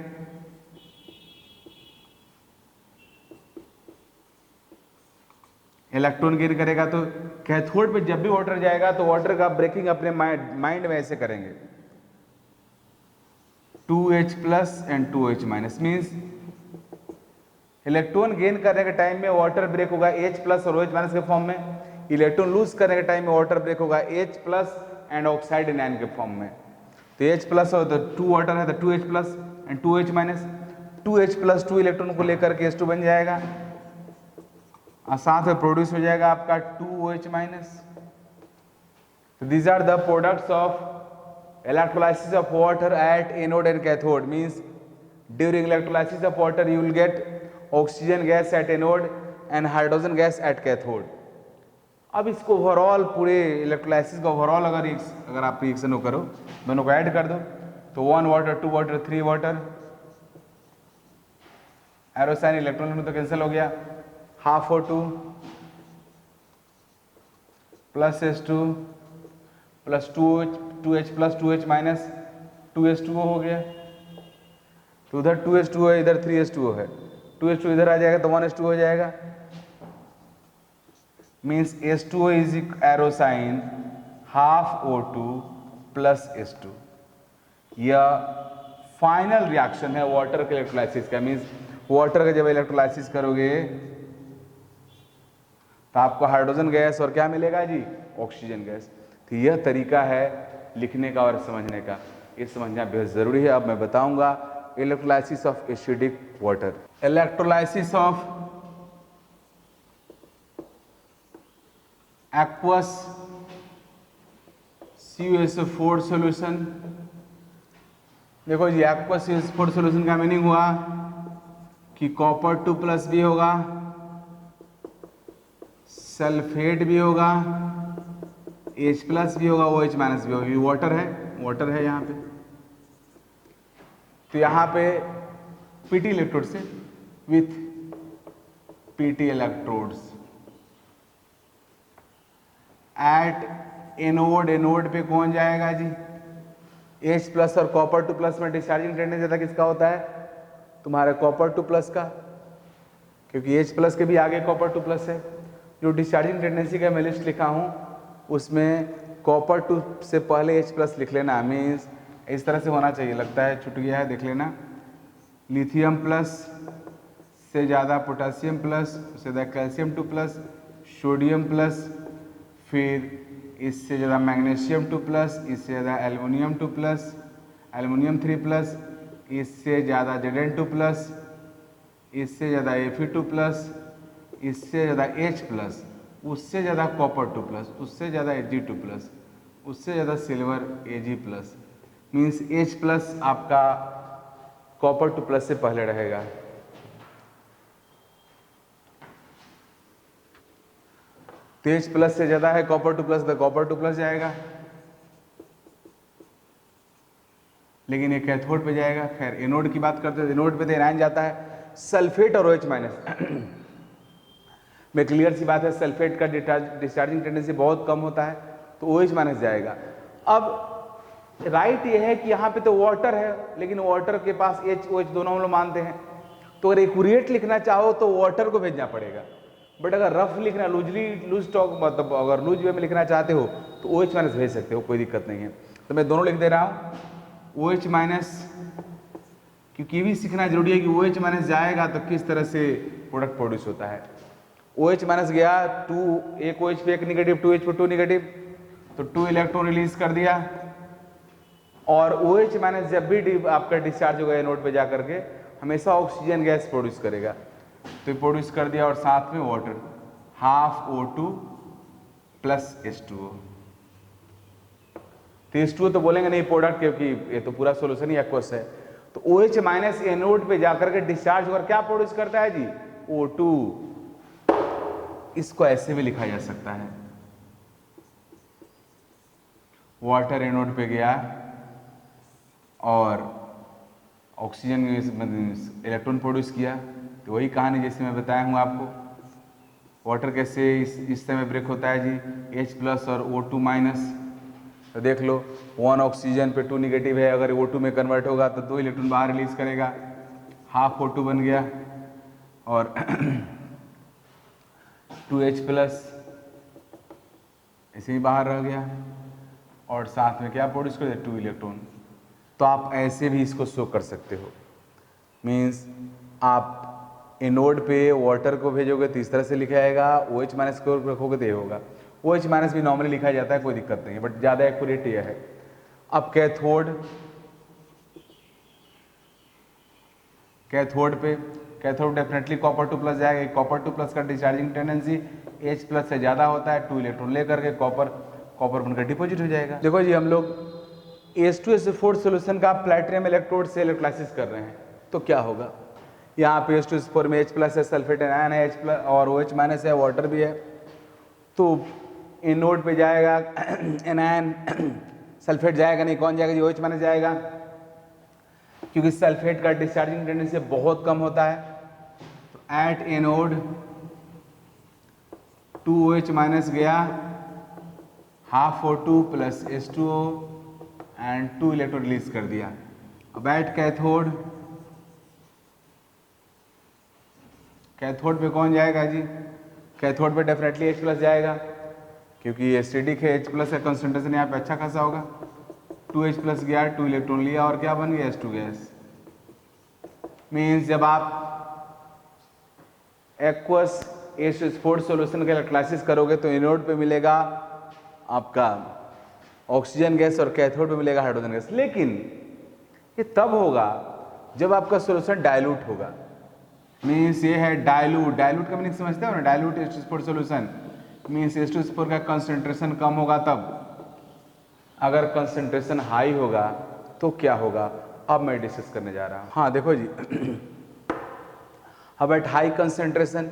Speaker 1: इलेक्ट्रॉन गेन करेगा तो कैथोड पे जब भी वाटर जाएगा तो वाटर का ब्रेकिंग अपने माइंड में ऐसे करेंगे, 2H plus and 2H minus. Means electron gain करने के टाइम में वाटर ब्रेक होगा H प्लस और OH माइनस के फॉर्म में। इलेक्ट्रॉन लूज करने के टाइम में वाटर ब्रेक होगा H plus and oxide anion के फॉर्म में। तो H प्लस हो तो 2 वाटर है तो 2H plus and 2H minus. 2H plus 2 electron को लेकर के H2 बन जाएगा और साथ में प्रोड्यूस हो जाएगा आपका 2OH माइनस। तो these are the products of electrolysis of water at anode and cathode. Means during electrolysis of water you will get oxygen gas at anode and hydrogen gas at cathode. अब इसको overall पूरे electrolysis का overall अगर आप reaction को करो, दोनों को ऐड कर दो तो 1 water 2 water 3 water, arrow sign electron में तो कैंसिल हो गया, half O2 plus H2 plus 2H plus 2H minus 2H2O हो गया। तो उधर 2H2O है, इधर 3H2O है, 2H2 इधर आ जाएगा तो 1H2 हो जाएगा। Means H2O is arrow sign half O2 plus H2। यह फाइनल रिएक्शन है वाटर के इलेक्ट्रोलाइसिस का। मीन्स वाटर का जब इलेक्ट्रोलाइसिस करोगे तो आपको हाइड्रोजन गैस और क्या मिलेगा जी, ऑक्सीजन गैस। तो यह तरीका है लिखने का और समझने का, ये समझना बेहद ज़रूरी है। अब मैं बताऊंगा electrolysis of acidic water. Electrolysis of aqueous CuSO4 solution. देखो जी, एक्वस CuSO4 सॉल्यूशन का मीनिंग हुआ कि कॉपर 2+ भी होगा, सल्फेट भी होगा, H+ भी होगा, OH- भी होगा। ये वाटर है यहाँ पे। तो यहाँ पे PT इलेक्ट्रोड से with PT electrodes at anode पे कौन जाएगा जी? H+ और कॉपर 2+ में डिस्चार्जिंग टेंडेंसी ज़्यादा किसका होता है? तुम्हारे कॉपर 2+ का, क्योंकि H+ के भी आगे कॉपर 2+ है। जो डिस्चार्जिंग टेंडेंसी का मैं लिस्ट लिखा हूँ उसमें कॉपर 2 से पहले H+ लिख लेना। मीन्स इस तरह से होना चाहिए, लगता है छूट गया है, देख लेना। लिथियम प्लस से ज़्यादा पोटासियम प्लस, उससे ज़्यादा कैल्शियम 2+, सोडियम प्लस, फिर इससे ज़्यादा मैग्नीशियम 2+, इससे ज़्यादा एल्युमिनियम 2+, एल्युमिनियम 3+, इससे ज़्यादा Zn2+, इससे ज़्यादा Fe2+, इससे ज़्यादा H+, उससे ज़्यादा कॉपर 2+, उससे ज़्यादा Ag2+, उससे ज़्यादा सिल्वर Ag+। मीन्स H+ आपका कॉपर 2+ से पहले रहेगा। तो H+ से ज़्यादा है कॉपर 2+, तो कॉपर 2+ जाएगा, लेकिन ये कैथोड पे जाएगा। खैर, एनोड की बात करते हैं, एनोड पे तो एनायन जाता है सल्फेट और OH-। में क्लियर सी बात है, सल्फेट का डिस्चार्जिंग टेंडेंसी बहुत कम होता है, तो OH- जाएगा। अब राइट ये है कि यहाँ पे तो वाटर है, लेकिन वाटर के पास H-OH दोनों हम लोग मानते हैं, तो अगर एक्यूरेट लिखना चाहो तो वाटर को भेजना पड़ेगा। बट अगर रफ लिखना, लूज टॉक, मतलब अगर लूज वे में लिखना चाहते हो तो OH- भेज सकते हो, कोई दिक्कत नहीं है। तो मैं दोनों लिख दे रहा हूँ, OH-, क्योंकि ये भी सीखना जरूरी है कि OH- जाएगा तो किस तरह से प्रोडक्ट प्रोड्यूस होता है। OH- गया, 2 एक OH पे 1 निगेटिव, 2H पे 2 निगेटिव, तो 2 इलेक्ट्रॉन रिलीज कर दिया। और OH- जब भी आपका डिस्चार्ज होगा एनोड पे जाकर के हमेशा ऑक्सीजन गैस प्रोड्यूस करेगा, तो प्रोड्यूस कर दिया, और साथ में water, half O2 plus H2O। तो H2O तो बोलेंगे नहीं प्रोडक्ट, क्योंकि ये तो पूरा सोल्यूशन ही एक्वस है। तो OH- एनोड पे जाकर के डिस्चार्ज होकर क्या प्रोड्यूस करता है जी? O2। इसको ऐसे भी लिखा जा सकता है, वाटर एनोड पे गया और ऑक्सीजन इलेक्ट्रॉन प्रोड्यूस किया, तो वही कहानी जैसे मैं बताया हूँ आपको। वाटर कैसे इस समय ब्रेक होता है जी? H+ और O2-। तो देख लो, 1 ऑक्सीजन पे 2 निगेटिव है, अगर O2 में कन्वर्ट होगा तो 2 इलेक्ट्रॉन बाहर रिलीज करेगा, हाफ O2 बन गया, और 2H+ ऐसे ही बाहर रह गया, और साथ में क्या प्रोड्यूस कर दिया? 2 इलेक्ट्रॉन। तो आप ऐसे भी इसको शो कर सकते हो। मीन्स आप एनोड पे वाटर को भेजोगे तो इस तरह से लिखा जाएगा, OH- को रखोगे तो ये होगा। OH- भी नॉर्मली लिखा जाता है, कोई दिक्कत नहीं है, बट ज़्यादा एक्यूरेट ये है। अब कैथोड डेफिनेटली कॉपर 2+ जाएगा। कॉपर 2+ का डिस्चार्जिंग टेंडेंसी H+ से ज़्यादा होता है, 2 इलेक्ट्रॉन लेकर के कॉपर बनकर डिपॉजिट हो जाएगा। देखो जी, हम लोग H2SO4 सोल्यूशन का प्लैटिनम इलेक्ट्रोड से इलेक्ट्रोलाइसिस कर रहे हैं, तो क्या होगा? यहाँ पे H2SO4 में H+ है, सल्फेट आयन है, H+ और OH- है, वाटर भी है। तो एनोड पे जाएगा एनायन, सल्फेट जाएगा नहीं, कौन जाएगा जी? OH- जाएगा, क्योंकि सल्फेट का डिस्चार्जिंग टेंडेंसी बहुत कम होता है। तो एट एनोड 2OH- गया, half O2 plus H2O and 2 electron release कर दिया। अब एट कैथोड पे कौन जाएगा जी? कैथोड पे डेफिनेटली H+ जाएगा, क्योंकि एसिडिक है, H+ का कंसंट्रेशन यहाँ पे अच्छा खासा होगा। 2H+ गया, 2 इलेक्ट्रॉन लिया, और क्या बन गया? H2 gas. मीन्स जब आप एक्वस H2SO4 सोल्यूशन का इलेक्ट्रोलाइसिस करोगे तो एनोड पे मिलेगा आपका ऑक्सीजन गैस और कैथोड में मिलेगा हाइड्रोजन गैस। लेकिन ये तब होगा जब आपका सोल्यूशन डाइल्यूट होगा। मीन्स ये है डाइल्यूट, डाइल्यूट का मीनिंग समझते हो ना, dilute H2SO4 solution means H2SO4 का कंसंट्रेशन कम होगा तब। अगर कंसंट्रेशन हाई होगा तो क्या होगा, अब मैं डिस्कस करने जा रहा हूँ। हाँ देखो जी अब एट हाई कंसंट्रेशन,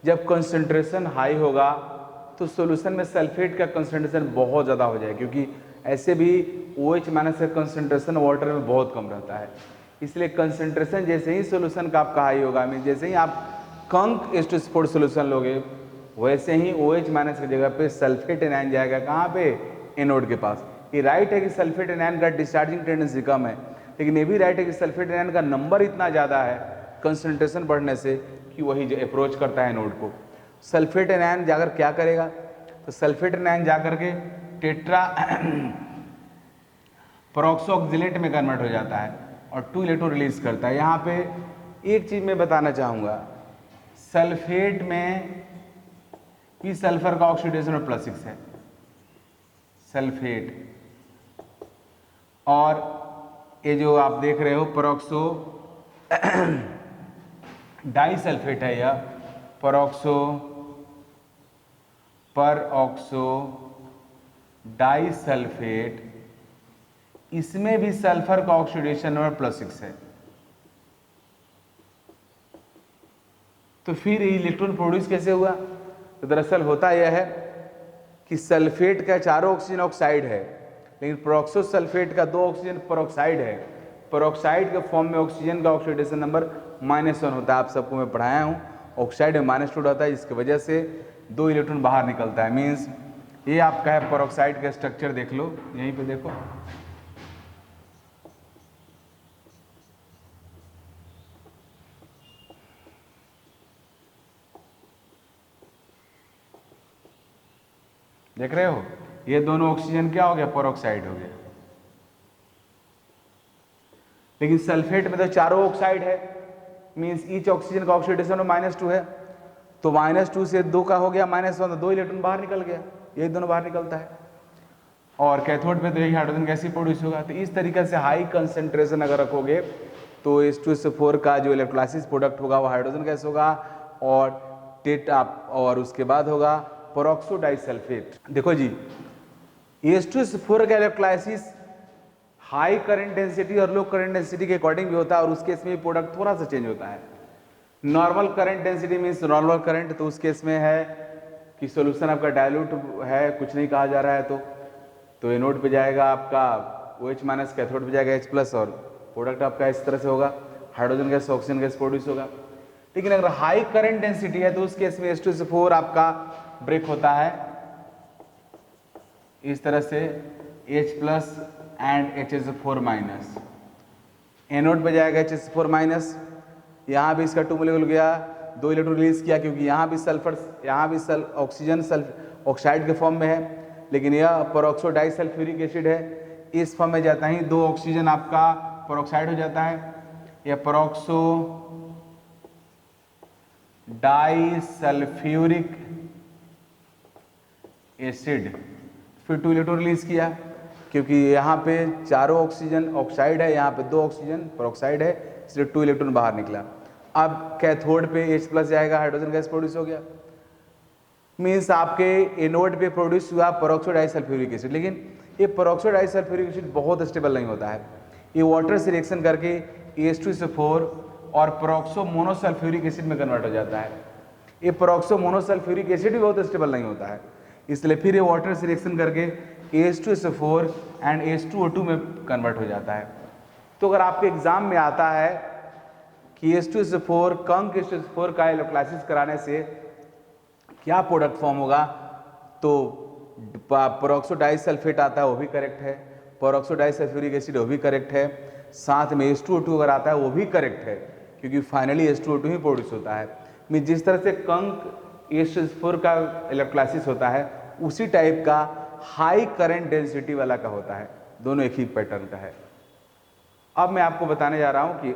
Speaker 1: जब कंसंट्रेशन हाई होगा तो सॉल्यूशन में सल्फेट का कंसंट्रेशन बहुत ज़्यादा हो जाएगा, क्योंकि ऐसे भी OH माइनस का कंसंट्रेशन वाटर में बहुत कम रहता है। इसलिए कंसंट्रेशन जैसे ही सॉल्यूशन का आपका हाई होगा, मीन जैसे ही आप कंक H2SO4 सॉल्यूशन लोगे, वैसे ही OH माइनस की जगह पे सल्फेट एनायन जाएगा। कहाँ पे, एनोड के पास। ये राइट है कि सल्फेट एनायन का डिस्चार्जिंग टेंडेंसी कम है, लेकिन ये भी राइट है कि सल्फेट एनायन का नंबर इतना ज़्यादा है कंसंट्रेशन बढ़ने से कि वही अप्रोच करता है एनोड को। सल्फेट एनायन जाकर क्या करेगा, तो सल्फेट एनायन जाकर के टेट्रा पेरोक्सोऑक्सिलेट में कन्वर्ट हो जाता है और 2 इलेक्ट्रॉन रिलीज करता है। यहाँ पे एक चीज़ मैं बताना चाहूँगा, सल्फेट में भी सल्फर का ऑक्सीडेशन और +6 है सल्फेट, और ये जो आप देख रहे हो पेरोक्सो डाइसल्फेट है, यह परऑक्सो डाइसल्फेट, इसमें भी सल्फर का ऑक्सीडेशन नंबर +6 है। तो फिर इलेक्ट्रॉन प्रोड्यूस कैसे हुआ, तो दरअसल होता यह है कि सल्फेट का चारों ऑक्सीजन ऑक्साइड है, लेकिन पेरोक्सो सल्फेट का 2 ऑक्सीजन पेरोक्साइड है। पेरोक्साइड के फॉर्म में ऑक्सीजन का ऑक्सीडेशन नंबर -1 होता है। आप सबको मैं पढ़ाया हूँ, ऑक्साइड में -2 होता है, जिसकी वजह से 2 इलेक्ट्रॉन बाहर निकलता है। मीन्स ये आपका है पेरोक्साइड का स्ट्रक्चर, देख लो यहीं पे देखो, देख रहे हो, ये दोनों ऑक्सीजन क्या हो गया, पेरोक्साइड हो गया। लेकिन सल्फेट में तो चारों ऑक्साइड है, मीन्स ईच ऑक्सीजन का ऑक्सीडेशन -2 है, तो -2 से 2 का हो गया -1, तो 2 इलेक्ट्रॉन बाहर निकल गया, ये दोनों बाहर निकलता है। और कैथोड पे तो यही हाइड्रोजन गैस ही प्रोड्यूस होगा। तो इस तरीके से हाई कंसंट्रेशन अगर रखोगे तो H2SO4 का जो इलेक्ट्रोलाइसिस प्रोडक्ट होगा वो हाइड्रोजन गैस होगा, और उसके बाद होगा पेरोक्सो डाइसल्फेट। देखो जी H2SO4 का इलेक्ट्रोलाइसिस हाई करंट डेंसिटी और लो करंट डेंसिटी के अकॉर्डिंग भी होता है, और उस केस में प्रोडक्ट थोड़ा सा चेंज होता है। Normal current density means normal current, तो उस केस में है कि सॉल्यूशन आपका डाइल्यूट है, कुछ नहीं कहा जा रहा है, तो एनोड पे जाएगा आपका OH माइनस, कैथोड पे जाएगा H+, और प्रोडक्ट आपका इस तरह से होगा, hydrogen gas oxygen gas produce होगा। लेकिन अगर हाई करंट डेंसिटी है तो उस केस में H2SO4 आपका ब्रेक होता है इस तरह से, H+ एंड HSO4-, एनोड पे जाएगा HSO4-, यहाँ भी इसका 2 मोलिक्यूल गया, 2 इलेक्ट्रॉन रिलीज किया, क्योंकि यहाँ भी सल्फर, यहाँ भी ऑक्सीजन ऑक्साइड के फॉर्म में है, लेकिन यह पेरोक्सो डाइसल्फ्यूरिक एसिड है, इस फॉर्म में जाता ही 2 ऑक्सीजन आपका पेरोक्साइड हो जाता है। यह पेरोक्सो डाइसल्फ्यूरिक एसिड, फिर 2 इलेक्ट्रॉन रिलीज किया, क्योंकि यहाँ पे चारों ऑक्सीजन ऑक्साइड है, यहाँ पे 2 ऑक्सीजन पेरोक्साइड है, इसलिए 2 इलेक्ट्रॉन बाहर निकला। अब कैथोड पे H+ जाएगा, हाइड्रोजन गैस प्रोड्यूस हो गया। मीन्स आपके एनोड पे प्रोड्यूस हुआ पेरोक्सो डाइसल्फ्यूरिक एसिड, लेकिन ये पेरोक्सो डाइसल्फ्यूरिक एसिड बहुत स्टेबल नहीं होता है, ये वाटर से रिएक्शन करके H2SO4 और पेरोक्सो मोनोसल्फ्यूरिक एसिड में कन्वर्ट हो जाता है। ये पेरोक्सो मोनोसल्फ्यूरिक एसिड भी बहुत स्टेबल नहीं होता है, इसलिए फिर ये वाटर से रिएक्शन करके H2SO4 एंड H2O2 में कन्वर्ट हो जाता है। तो अगर आपके एग्जाम में आता है कि H2SO4 कंक H2SO4 का इलेक्ट्रोलाइसिस कराने से क्या प्रोडक्ट फॉर्म होगा, तो पेरोक्सो डाइसल्फेट आता है, वो भी करेक्ट है, पेरोक्सो डाइसल्फ्यूरिक एसिड वो भी करेक्ट है, साथ में H2O2 अगर आता है वो भी करेक्ट है, क्योंकि फाइनली H2O2 ही प्रोड्यूस होता है। मीन जिस तरह से कंक H2SO4 का इलेक्ट्रोलाइसिस होता है, उसी टाइप का हाई करंट डेंसिटी वाला का होता है, दोनों एक ही पैटर्न का है। अब मैं आपको बताने जा रहा हूं कि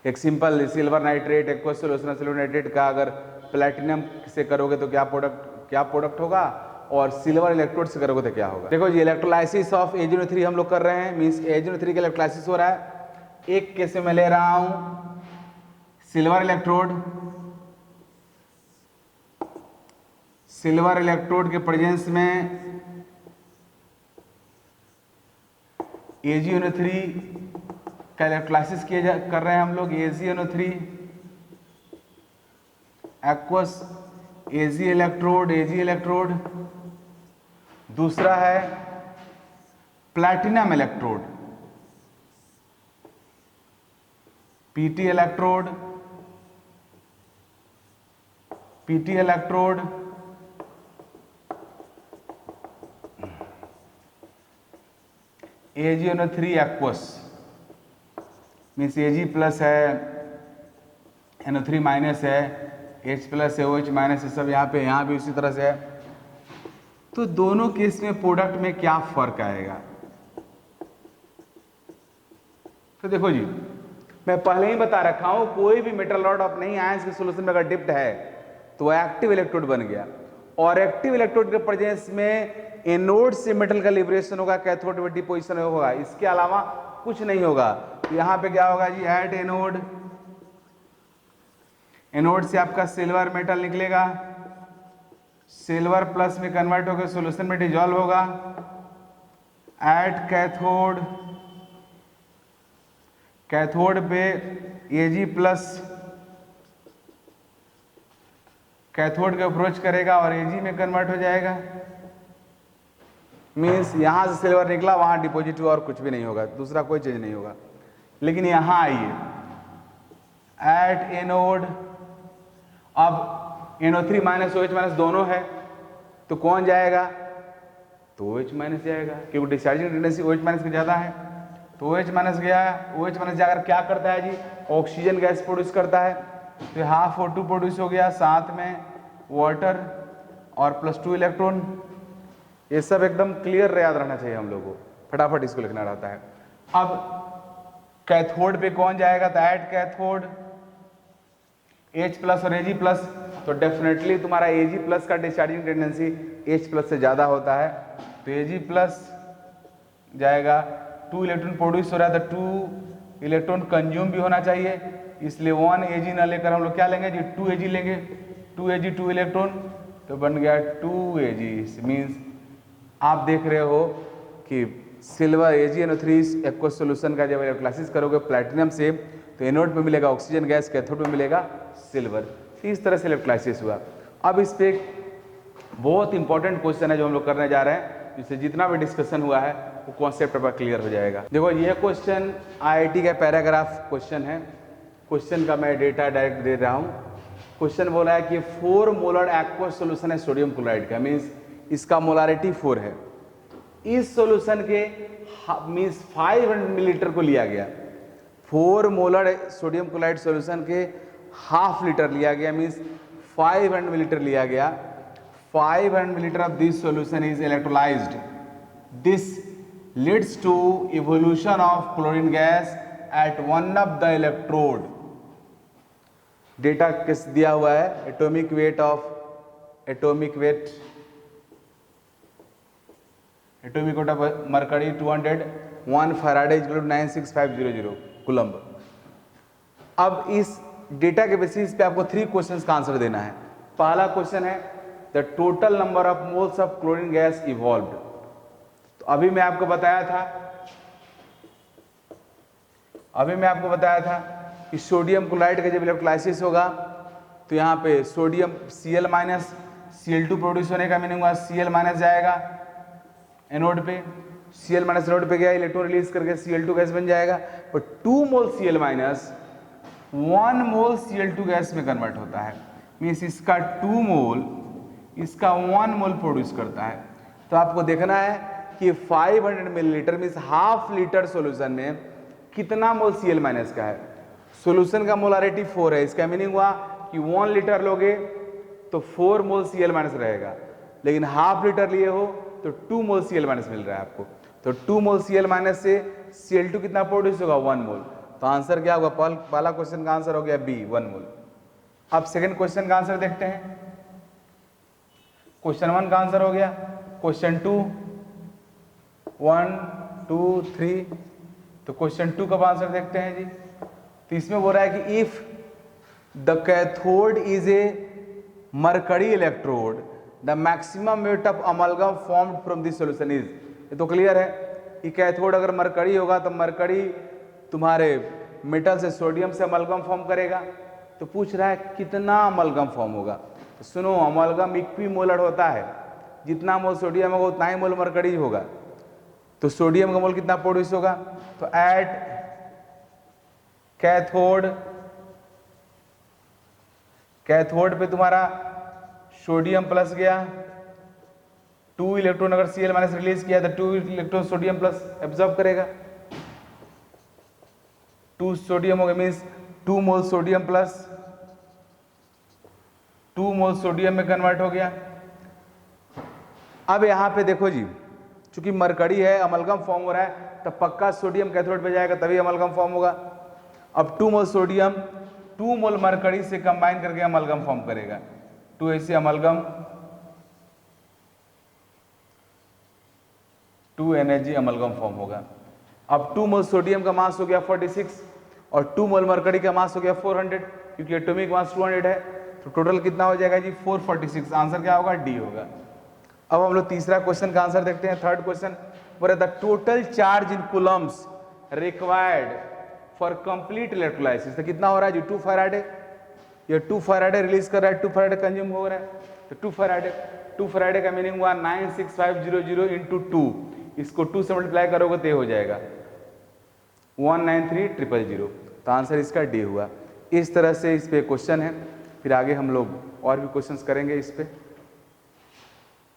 Speaker 1: एक simple silver nitrate, aqueous solution silver nitrate का अगर प्लैटिनम से करोगे तो क्या प्रोडक्ट होगा, और सिल्वर इलेक्ट्रोड से करोगे तो क्या होगा। देखो जी, इलेक्ट्रोलाइसिस ऑफ AgNO3 हम लोग कर रहे हैं, मीन्स AgNO3 का इलेक्ट्रोलाइसिस हो रहा है। एक केस में मैं ले रहा हूं सिल्वर इलेक्ट्रोड के प्रेजेंस में AgNO3 का इलेक्ट्रोलाइसिस कर रहे हैं हम लोग। AgNO3 aqueous Ag electrode. दूसरा है platinum electrode, PT electrode. AgNO3 aqueous means Ag plus है, NO3 माइनस है, H प्लस है, OH माइनस है, सब यहाँ भी उसी तरह से है। तो दोनों केस में प्रोडक्ट में क्या फर्क आएगा। तो देखो जी, मैं पहले ही बता रखा हूं, कोई भी मेटल रॉड अपने ही आयंस के सोल्यूशन में अगर डिप्ड है तो वह एक्टिव इलेक्ट्रोड बन गया, और एक्टिव इलेक्ट्रोड के प्रेजेंस में एनोड से मेटल का लिबरेशन होगा, कैथोड में डिपोजिशन होगा, इसके अलावा कुछ नहीं होगा। यहां पे क्या होगा जी, एट एनोड से आपका सिल्वर मेटल निकलेगा, सिल्वर प्लस में कन्वर्ट होकर सॉल्यूशन में डिजॉल्व होगा। एट कैथोड पे Ag प्लस कैथोड के अप्रोच करेगा और Ag में कन्वर्ट हो जाएगा। मीन्स यहां से सिल्वर निकला, वहां डिपॉजिट हुआ और कुछ भी नहीं होगा, दूसरा कोई चीज नहीं होगा। लेकिन यहां आइए, एट एनोड, अब NO3 माइनस OH माइनस दोनों है, तो कौन जाएगा, तो OH माइनस जाएगा, क्योंकि डिस्चार्जिंग टेंडेंसी OH माइनस की ज्यादा है। तो OH माइनस गया, OH माइनस जाकर क्या करता है जी, ऑक्सीजन गैस प्रोड्यूस करता है। तो हाफ O2 प्रोड्यूस हो गया, साथ में वाटर और +2 इलेक्ट्रॉन। ये सब एकदम क्लियर याद रहना चाहिए हम लोगों को, फटाफट इसको लिखना रहता है। अब कैथोड पे कौन जाएगा, तो एट कैथोड H प्लस और Ag प्लस, तो डेफिनेटली तुम्हारा Ag प्लस का डिस्चार्जिंग टेंडेंसी H प्लस से ज़्यादा होता है, तो Ag प्लस जाएगा। 2 इलेक्ट्रॉन प्रोड्यूस हो रहा है, तो 2 इलेक्ट्रॉन कंज्यूम भी होना चाहिए, इसलिए 1 Ag ना लेकर हम लोग क्या लेंगे जी, 2 Ag लेंगे। 2 Ag 2 इलेक्ट्रॉन, तो बन गया 2 Ag। मीन्स आप देख रहे हो कि सिल्वर AgNO3 एक्वस सोल्यूशन का जब इलेक्ट्रोलाइसिस करोगे प्लैटिनम से, तो एनोड पे मिलेगा ऑक्सीजन गैस, कैथोड में मिलेगा सिल्वर। इस तरह से इलेक्ट्रोलाइसिस हुआ। अब इस पे बहुत इंपॉर्टेंट क्वेश्चन है जो हम लोग करने जा रहे हैं, जिससे जितना भी डिस्कशन हुआ है वो कॉन्सेप्ट पर क्लियर हो जाएगा। देखो, ये क्वेश्चन IIT का पैराग्राफ क्वेश्चन है। क्वेश्चन का मैं डेटा डायरेक्ट दे रहा हूँ। क्वेश्चन बोला है कि 4 मोलर एक्वस सोल्यूशन है सोडियम क्लोराइड का, मीन्स इसका मोलारिटी 4 है। इस सोल्यूशन के मीन्स 500 मिलीलीटर को लिया गया, 4 मोलर सोडियम क्लोराइड सोल्यूशन के हाफ लीटर लिया गया, मीन्स 500 मिलीलीटर लिया गया। 500 millilitre of this solution is electrolysed. This leads to evolution of chlorine gas at one of the electrode. Data किस दिया हुआ है, atomic weight of mercury 200, 1 faraday is equal to 96500 coulomb. अब इस डेटा के basis पे आपको 3 क्वेश्चंस का आंसर देना है। पहला क्वेश्चन है the total number of moles of chlorine gas evolved. तो अभी मैं आपको बताया था कि सोडियम क्लोराइड का जब इलेक्ट्रोलाइसिस होगा तो यहाँ पे sodium Cl minus Cl2 produce होने का मीनिंग हुआ Cl माइनस जाएगा एनोड पे, Cl माइनस एनोड पे गया, इलेक्ट्रॉन रिलीज करके Cl2 गैस बन जाएगा। पर 2 मोल Cl माइनस 1 मोल Cl2 गैस में कन्वर्ट होता है, मीन्स इसका 2 मोल इसका 1 मोल प्रोड्यूस करता है। तो आपको देखना है कि 500 millilitre means half litre solution में कितना मोल Cl माइनस का है। सॉल्यूशन का मोलारिटी 4 है, इसका मीनिंग हुआ कि 1 लीटर लोगे तो 4 मोल Cl माइनस रहेगा, लेकिन हाफ लीटर लिए हो तो 2 मोल Cl माइनस मिल रहा है आपको। तो 2 मोल Cl माइनस से Cl2 कितना प्रोड्यूस होगा, 1 मोल। तो आंसर क्या होगा, पहला क्वेश्चन का आंसर हो गया B, 1 मोल। अब सेकंड क्वेश्चन का आंसर देखते हैं। क्वेश्चन 1 का आंसर हो गया। क्वेश्चन 2 1 2 3, तो क्वेश्चन 2 का आंसर देखते हैं जी। तो इसमें बोल रहा है कि if the cathode is a mercury electrode the maximum weight of amalgam formed from this solution is. ये तो क्लियर है कि कैथोड अगर मरकरी होगा तो मरकरी तुम्हारे मेटल से सोडियम से अमलगम फॉर्म करेगा। तो पूछ रहा है कितना अमलगम फॉर्म होगा। तो सुनो, अमलगम इक्विमोलर होता है, जितना मोल सोडियम होगा उतना ही मोल मरकरी होगा। तो सोडियम का मोल कितना प्रोड्यूस होगा, तो एट कैथोड पे तुम्हारा सोडियम प्लस गया, 2 इलेक्ट्रॉन अगर Cl माइनस रिलीज किया तो 2 इलेक्ट्रॉन सोडियम प्लस एब्जॉर्ब करेगा। 2 सोडियम हो गया, मीन्स 2 मोल सोडियम प्लस 2 मोल सोडियम में कन्वर्ट हो गया। अब यहां पे देखो जी, चूंकि मरकरी है, अमलगम फॉर्म हो रहा है, तो पक्का सोडियम कैथोड पे जाएगा तभी अमलगम फॉर्म होगा। अब 2 मोल सोडियम 2 मोल मरकरी से कंबाइन करके अमलगम फॉर्म करेगा। 2 ऐसे अमलगम 2 NH अमलगम फॉर्म होगा। अब 2 मोल सोडियम का मास हो गया 46 और 2 मोल मरकरी का मास हो गया 400, क्योंकि एटॉमिक मास 200 है। तो टोटल कितना हो जाएगा जी, 446। आंसर क्या होगा, डी होगा। अब हम लोग तीसरा क्वेश्चन का आंसर देखते हैं। थर्ड क्वेश्चन बोले the total charge in Coulomb's required for complete electrolysis. तो कितना हो रहा है जी, 2 फैराडे। ये 2 फैराडे रिलीज कर रहा है, 2 फैराडे कंज्यूम हो रहा है। तो 2 फैराडे का मीनिंग हुआ 96500 इंटू 2, इसको 2 से मल्टीप्लाई करोगे तो ये हो जाएगा 193000। तो आंसर इसका डी हुआ। इस तरह से इस पे क्वेश्चन है, फिर आगे हम लोग और भी क्वेश्चंस करेंगे इस पे।